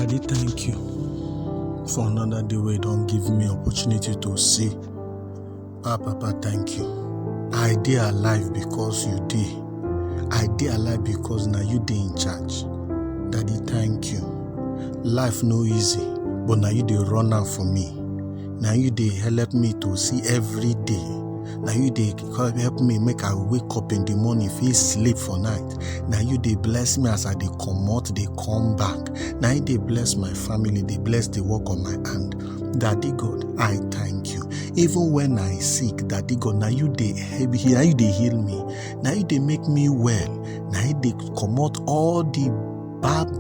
Daddy, thank you for another day where you don't give me opportunity to see. Papa, thank you. I dey alive because you dey. I dey alive because now you dey in charge. Daddy, thank you. Life no easy, but now you dey run out for me. Now you dey help me to see every day. Now you dey help me make I wake up in the morning, feel sleep for night. Now you dey bless me as I dey come out, they come back. Now you dey bless my family, they bless the work of my hand. Daddy God, I thank you. Even when I sick, Daddy God, now you dey heal me. Now you dey make me well. Now you dey come out all the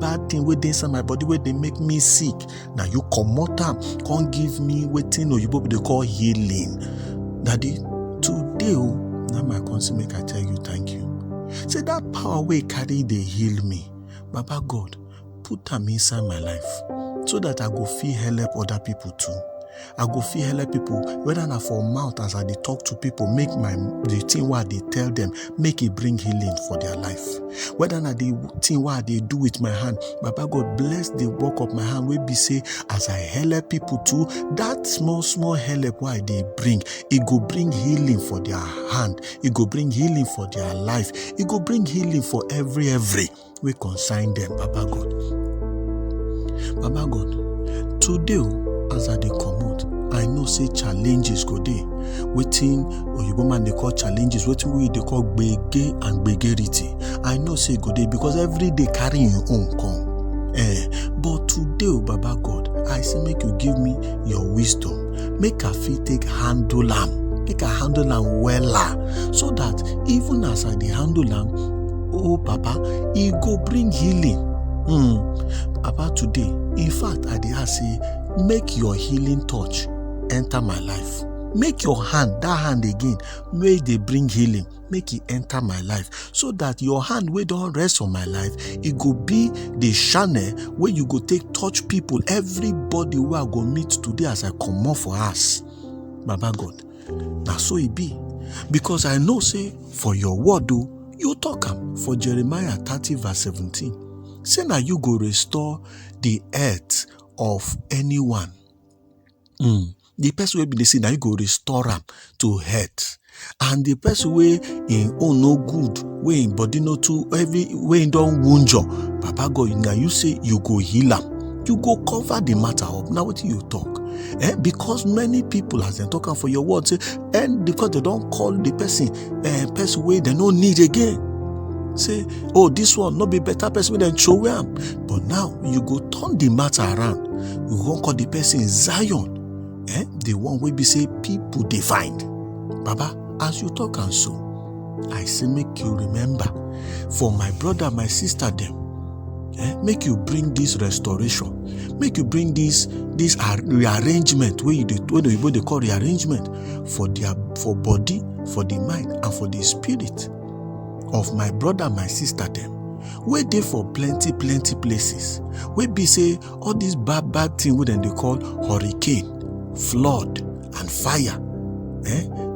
bad thing wey dey inside my body wey dey make me sick. Now you come out am, come give me wetin oyibo dey call healing. Daddy, today, now my concern make I tell you thank you. Say that power wey carry dey heal me, Baba God, put am inside my life so that I go feel help other people too. I go feel help people, whether na for mouth as I dey talk to people, make the thing what they tell them, make it bring healing for their life. Whether na the thing what they do with my hand, Baba God, bless the work of my hand. We be say as I help people too, that small help why they bring, it go bring healing for their hand. It go bring healing for their life. It go bring healing for every we consign them, Baba God. Baba God, today as I dey come out, I know say challenges go dey. Wetin oyibo man dey call challenges, wetin we dey call gbege and gbegerity. I know say go dey because every day carry your own come. But today, Baba God, I say make you give me your wisdom. Make I fit take handle am. Make I handle am wella, so that even as I dey handle am, oh Papa, e go bring healing. Papa, today, in fact, I dey ask say, make your healing touch enter my life. Make your hand, that hand again, may they bring healing. Make it enter my life. So that your hand wey don't rest on my life, it go be the channel where you go take touch people. Everybody who I go meet today as I come off for us. Baba God, now so it be. Because I know say, for your word though, you talk am for Jeremiah 30 verse 17. Say now you go restore the earth of anyone. The person will be the same, now you go restore am to health. And the person way in no good, way in body no too every way in don't wound you. Papa God, now you say you go heal am. You go cover the matter up. Now what you talk? Because many people as they talking for your word say, and because they don't call the person way they no need again. Say, oh, this one not be better person than show him. But now you go turn the matter around. You won't call the person Zion. The one will be say people they find. Baba, as you talk and so, I say make you remember for my brother, my sister them. Make you bring this restoration. Make you bring this rearrangement where they call rearrangement for body, for the mind, and for the spirit of my brother, my sister them. We dey for plenty places. We be say all these bad things wey they call hurricane, flood, and fire.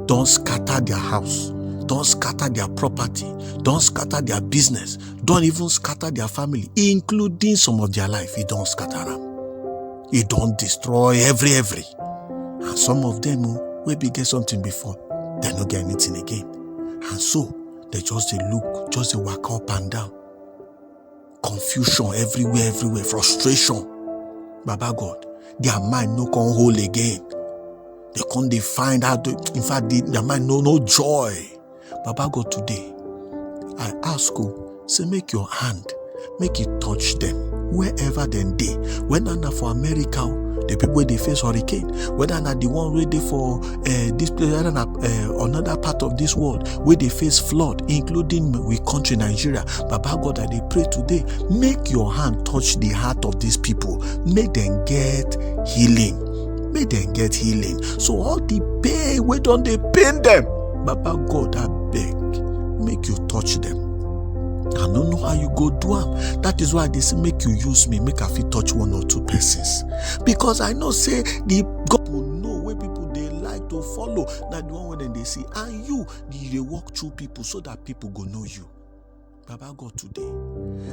Don't scatter their house, don't scatter their property, don't scatter their business, don't even scatter their family, including some of their life. It don't scatter them. It don't destroy every. And some of them will be get something before, they don't get anything again. And so they just look, just walk up and down. Confusion everywhere, frustration. Baba God, their mind no can hold again. They can't find out. In fact, their mind no joy. Baba God, today, I ask you, say make your hand, make it touch them wherever they dey. Whether not for America, the people where they face hurricane, whether not the one where they for this place, whether not another part of this world where they face flood, including we country Nigeria. Baba God, I pray today, make your hand touch the heart of these people. Make them get healing. Make them get healing. So all the pain, where don't they pain them? Baba God, I beg, make you touch them. I don't know how you go do them. That is why they say make you use me, make I fit touch one or two persons. Because I know say the God will know where people they like to follow. That the one when they see, and you they walk through people so that people go know you. Baba God, today,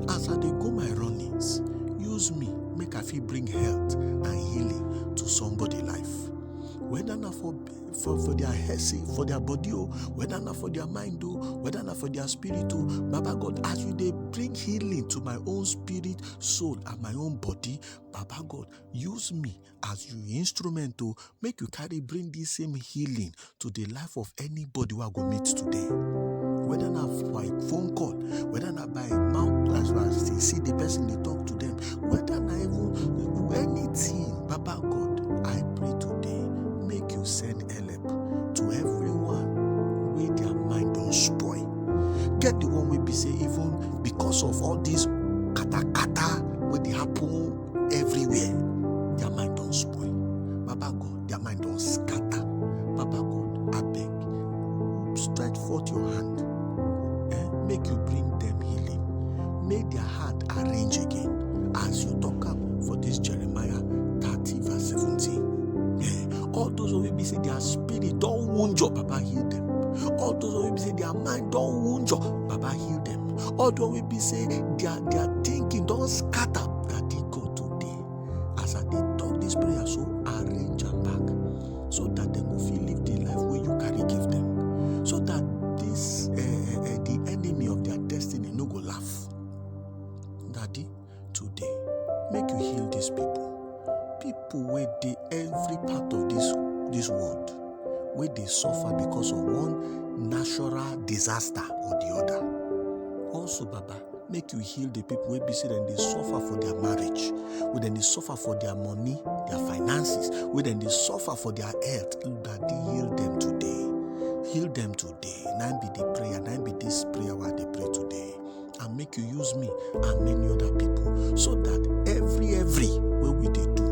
as I dey go my runnings, use me, make I feel bring health and healing to somebody life. Whether not for their head, for their body, whether not for their mind, whether not for their spirit, Baba God, as you they bring healing to my own spirit, soul, and my own body, Baba God, use me as your instrument to make you bring this same healing to the life of anybody who I go meet today. Whether not by phone call, whether not by mouth, as they see the person, they talk to them, whether not even anything, Baba God, I pray today, make you send help to everyone where their mind don't spoil. Get the one will be say, even because of all these kata where they happen everywhere, their mind don't spoil. Baba God, their mind don't scatter. Baba God, I beg, stretch forth your hand. Make you bring them healing. Make their heart arrange again. As you talk up for this Jeremiah 30 verse 17. All those who will be say their spirit don't wound you, Baba heal them. All those who will be say their mind don't wound you, Baba heal them. All those who will be say their thinking don't scatter, Daddy God today. As I did talk this prayer, so arrange them back, so that they will feel live the life where you carry give them, so that this the enemy of their destiny no go laugh. Daddy, today make you heal these people where they every part of this world where they suffer because of one natural disaster or the other. Also, Baba, make you heal the people where be said and they suffer for their marriage, where then they suffer for their money, their finances, where then they suffer for their health. Daddy, heal them today. Heal them today. Now be the prayer. Now be this prayer while they pray today. And make you use me and many other people, so that every where we they do